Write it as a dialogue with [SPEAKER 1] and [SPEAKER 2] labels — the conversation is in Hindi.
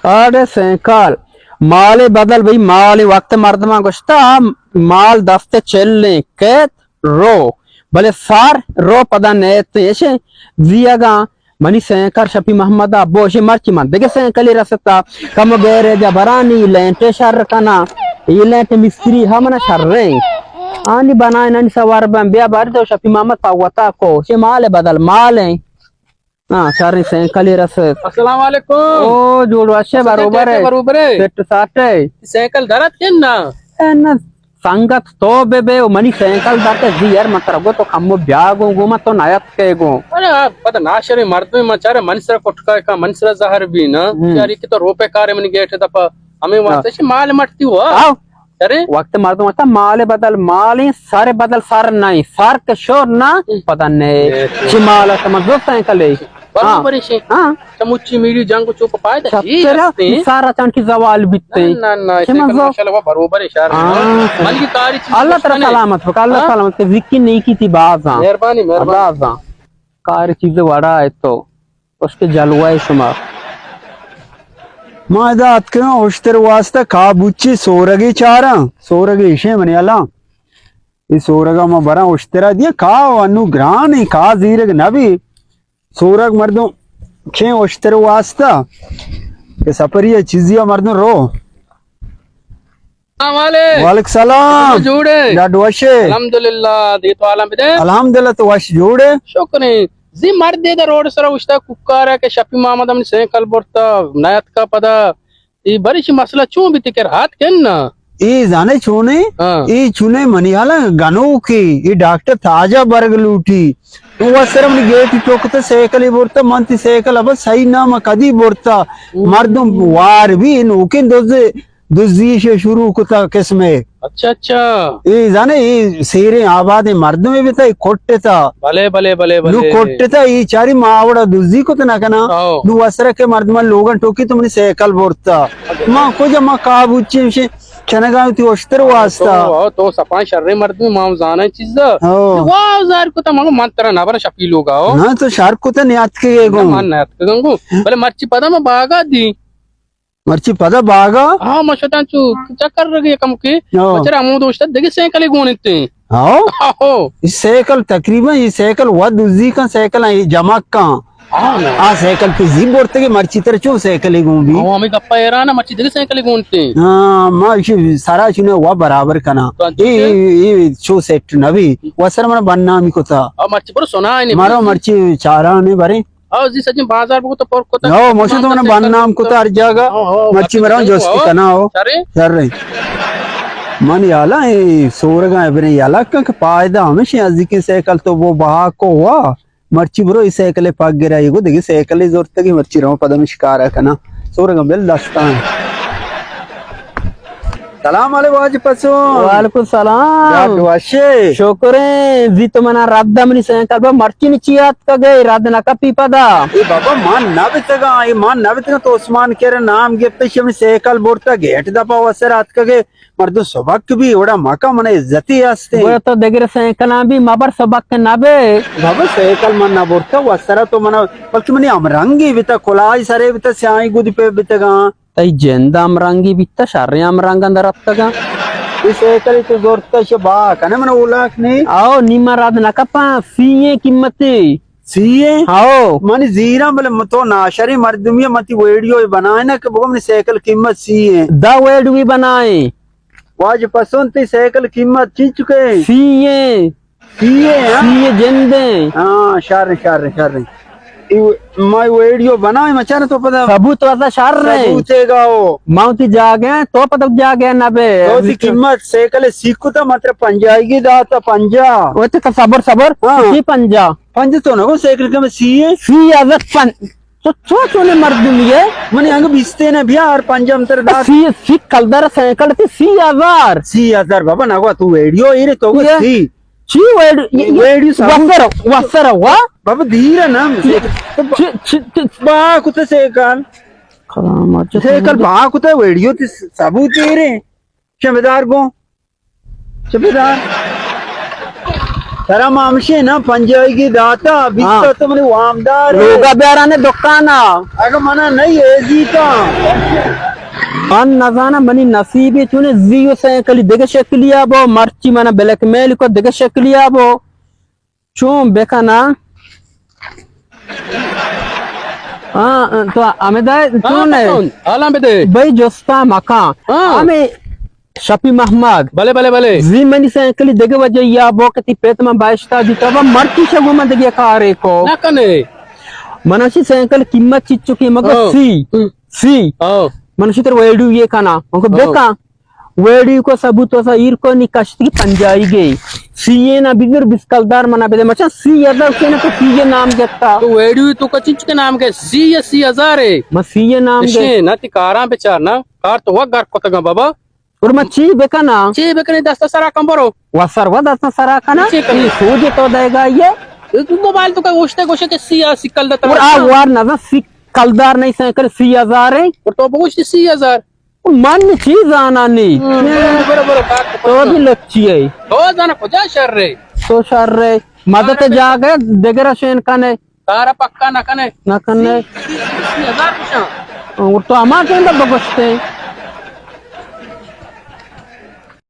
[SPEAKER 1] अरे सैकल माले बदल भाई माले वक्त मर्दमा गुश्ता माल दस्ते चलने कैत रो भले सार रो पदा नेते जियागा मनी सैकर शपी मोहम्मद बोशे मर्ची मन देखे सैकली रसता कम गेरे जबरानी लेंटे शर कना ये लेंटे मिस्त्री हमना शर रे आनी बनाए ननी सवार बम बिया बार दो शपी मोहम्मद पावता को शे माले बदल माले हाँ सारी सैकली रस
[SPEAKER 2] अस्सलाम वालेकुम।
[SPEAKER 1] ओ जोड़ अच्छे बरोबर है सेट साटे
[SPEAKER 2] साइकिल धरत के ना
[SPEAKER 1] ना संगत तो बेबे मनी साइकिल दाते जी यार मत रगो तो खम्मो ब्यागो गो मत तो नायत के गो
[SPEAKER 2] अरे पता नाशरे मर्द में मचारे मनुष्य कोटका का मनुष्य जहर भी ना यार की तो रोपे कार्य में गेट दपा हमें वहां से माल मटती हुआ
[SPEAKER 1] आओ
[SPEAKER 2] अरे
[SPEAKER 1] वक्त मर्द मत माले बदल माले सारे बदल सार नहीं सार के शोर ना पता नहीं चिमाला समझो साइकिल है
[SPEAKER 2] बराबर है
[SPEAKER 1] हां
[SPEAKER 2] समुच्ची मीडी जंग चुप पाए था
[SPEAKER 1] सारा चांद की जवाल बितते
[SPEAKER 2] ना ना माशाल्लाह बराबर है यार मन की कारी चीज
[SPEAKER 1] अल्लाह तेरा सलामत हो अल्लाह सलामत के जिक्र नहीं की थी बात
[SPEAKER 2] मेहरबानी मेहरबानी
[SPEAKER 1] कार चीज वड़ा है तो उसके जलवा है शुमार
[SPEAKER 3] मादात के उश्तर वास्ता काबुच्ची सोरगी चारा सोरगी इशे मनियाला ई सोरगा मा बरा उश्तरा दिया का अनुग्रहण का जीरग नबी सोरग मर्दों खे उश्तर वास्ता के सपरिया चीजिया मर्दों रो वालेकुम सलाम
[SPEAKER 2] जोड़े
[SPEAKER 3] डाडवशे
[SPEAKER 2] अल्हम्दुलिल्लाह दे तो आलम बिदे
[SPEAKER 3] अल्हम्दुलिल्लाह तो वश जोड़े
[SPEAKER 2] शुक्र जी मर्द दे रोड सर उस्ता कुक्कार के शफी मोहम्मद हमने साइकिल बोरता नायत का पदा ई बरिश मसला चू भी तिकर हाथ केन ना
[SPEAKER 3] ई जाने छूने ई चुने मनियाला गनो की ई डॉक्टर ताजा बरग लूटी वो सरम गेट टोकते साइकिल बोरता मंती साइकिल अब सही नाम कदी बोरता मर्दम वार भी नोकिन दोजे दुजी से शुरू कुता किस्मे
[SPEAKER 2] अच्छा अच्छा
[SPEAKER 3] ये जाने ये सेरे आबाद मर्द में भी था कोट्टे था
[SPEAKER 2] भले भले भले भले
[SPEAKER 3] नु कोट्टे था ये चारी मावड़ा दुजी को तो ना कना नु असर के मर्द में लोगन टोकी तुमने साइकिल बोरता मां को जमा काबुच्ची से चनगाव ती ओस्तर वास्ता
[SPEAKER 2] तो सपा शर्रे मर्द में मां जाने चीज वाह जार को तो मगो मंत्र ना बर शपी लोग आओ
[SPEAKER 3] हां तो शार को तो नियत के गो
[SPEAKER 2] मन नियत के गंगू भले मर्ची पदा में बागा दी
[SPEAKER 3] मर्ची पदा बागा
[SPEAKER 2] हाँ मशता चू चक्कर रगे कम के बचरा अमू दोस्त देखे साइकिल गुणते
[SPEAKER 3] आओ इस साइकिल तकरीबन ये साइकिल हुआ दुजी का साइकिल है जमा का आ साइकिल पे जी बोलते के मर्ची तरह चो साइकिल घूम भी
[SPEAKER 2] हमें गप्पा एरा ना मर्ची देखे साइकिल गुणते
[SPEAKER 3] हां मां सारा चुने हुआ बराबर कना ये शो सेट नबी वसर मन बनना मी को था
[SPEAKER 2] मर्ची पर सुना है नहीं
[SPEAKER 3] मारो मर्ची चारा ने बारे
[SPEAKER 2] जी सचिन बाजार को तो पर को तो
[SPEAKER 3] नो मोशे तो मन नाम को तो हर जगह मच्छी मरा जोस्ती कना हो सर रे मन याला ए सोरगा बने याला का फायदा हमेशा आज की साइकिल तो वो बहा को हुआ मर्ची ब्रो इस साइकिल पाक गिरा ये को देखिए साइकिल जरूरत की मर्ची रो पदम शिकार है कना सोरगा बेल दस्ता है सलाम वालेकुम सलाम वाशे
[SPEAKER 1] शोकरे जी तो मना राधा मनी साइकिल बा मर्ची चियात का गए राधना का पीपदा
[SPEAKER 3] ए बाबा मान ना बितगा ये मान ना बितगा तो उस्मान के नाम के पे शम साइकिल बोरता गेट दपा वसर रात का गए मर्द सबक भी ओड़ा माका मने इज्जती आस्ते
[SPEAKER 1] वो तो देगरे साइकिल भी मबर सबक के नाबे
[SPEAKER 3] बाबा साइकिल मन ना बोरता वसरा तो मना बल्कि मने अमरंगी बिता कोलाई सरे बिता स्याई गुद पे बितगा
[SPEAKER 1] तई जेंदा अमरंगी बिता शारे अमरंग अंदर अतगा
[SPEAKER 3] इस साइकिल तो जोरता से बा कने मन उलाक नहीं
[SPEAKER 1] आओ निमा राधना का पा सीए कीमते
[SPEAKER 3] सीए
[SPEAKER 1] आओ
[SPEAKER 3] मानी जीरा बोले मतो नाशरी मर्दमिया मती वीडियो बनाए ना कि बोले साइकिल कीमत सीए
[SPEAKER 1] दा वेड भी बनाए
[SPEAKER 3] वाज पसंद थी साइकिल कीमत ची चुके
[SPEAKER 1] सीए
[SPEAKER 3] सीए
[SPEAKER 1] सीए जेंदे
[SPEAKER 3] हां शार मैं वीडियो बनाए मचाने तो पता
[SPEAKER 1] सबूत वाला शार रे
[SPEAKER 3] सबूतेगा वो
[SPEAKER 1] माउती जागे तो पता जागे ना बे
[SPEAKER 3] तो दी कीमत साइकिल सीखू तो मात्र पंजाएगी दा तो पंजा
[SPEAKER 1] वो तो सबर की पंजा
[SPEAKER 3] पंज तो ना वो साइकिल के में सीए
[SPEAKER 1] सी अगर पन तो चोने मर्दुम ये
[SPEAKER 3] मने अंग बिस्ते ना बिहार पंजाब तर दा
[SPEAKER 1] सी कलदर साइकिल ते
[SPEAKER 3] 3000 बाबा ना तू वीडियो इरे तो
[SPEAKER 1] ची वीडियो वसर वा
[SPEAKER 3] बाबा धीरे ना बा कुते साइकिल बा कुते वीडियो ते सबूत इरे शमेदार गो शमेदार Tara mamshi na panjaygi data bitta tumne wamdar
[SPEAKER 1] लोगा बेराने दुकाना
[SPEAKER 3] aga mana nahi easy ka
[SPEAKER 1] अन नजाना मनी नसीबी चुने जियो से कली देगे शक्लिया बो मर्ची मना ब्लैकमेल को देगे शक्लिया बो चुम बेकाना तो अमेदा चुने
[SPEAKER 2] आलम बेदे
[SPEAKER 1] भाई जोस्ता मका हमें शफी मोहम्मद
[SPEAKER 2] भले भले भले
[SPEAKER 1] जी मनी से कली देगे वजह या बो कति पेट में बाइस्ता दी तब मर्ची शगु में देगे कारे को
[SPEAKER 2] ना कने
[SPEAKER 1] मनसी से कल कीमत चिच्चू की मगर सी मनुष्य तर वेडियो ये काना उनको बेका वेडियो को सबूत सा ईर को निकाशती पंजाई गई सीए ना बिगर बिस्कलदार मना बेदे मचा सी अदर के ना तो सीए नाम गेता
[SPEAKER 2] तो वेडियो तो कचिंच के नाम के सी या सी हजार है
[SPEAKER 1] म सीए नाम गे
[SPEAKER 2] शे ना ती कारा बेचार ना कार तो वग गार को तगा बाबा
[SPEAKER 1] और मच्छी बेका ना
[SPEAKER 2] चे बेकने दस्ता सारा कंबरो
[SPEAKER 1] वसर वदा सरा काना
[SPEAKER 2] ची कनी।
[SPEAKER 1] सोजे तो देगा ये
[SPEAKER 2] तू मोबाइल तो का ओष्टे गोशे के सी या सिकल दता
[SPEAKER 1] और आ वार ना सी कलदार नहीं से कर सी हजार है
[SPEAKER 2] और तो बहुत सी हजार
[SPEAKER 1] मन चीज आना नहीं
[SPEAKER 2] बरोबर
[SPEAKER 1] तो भी लच्छी है
[SPEAKER 2] तो जाना को जा शर रे
[SPEAKER 1] तो शर रे मदद जागे देगरा शेन काने
[SPEAKER 2] तारा पक्का ना कने
[SPEAKER 1] ना कने
[SPEAKER 2] 1000 कुछ
[SPEAKER 1] और तो अमा के अंदर बगसते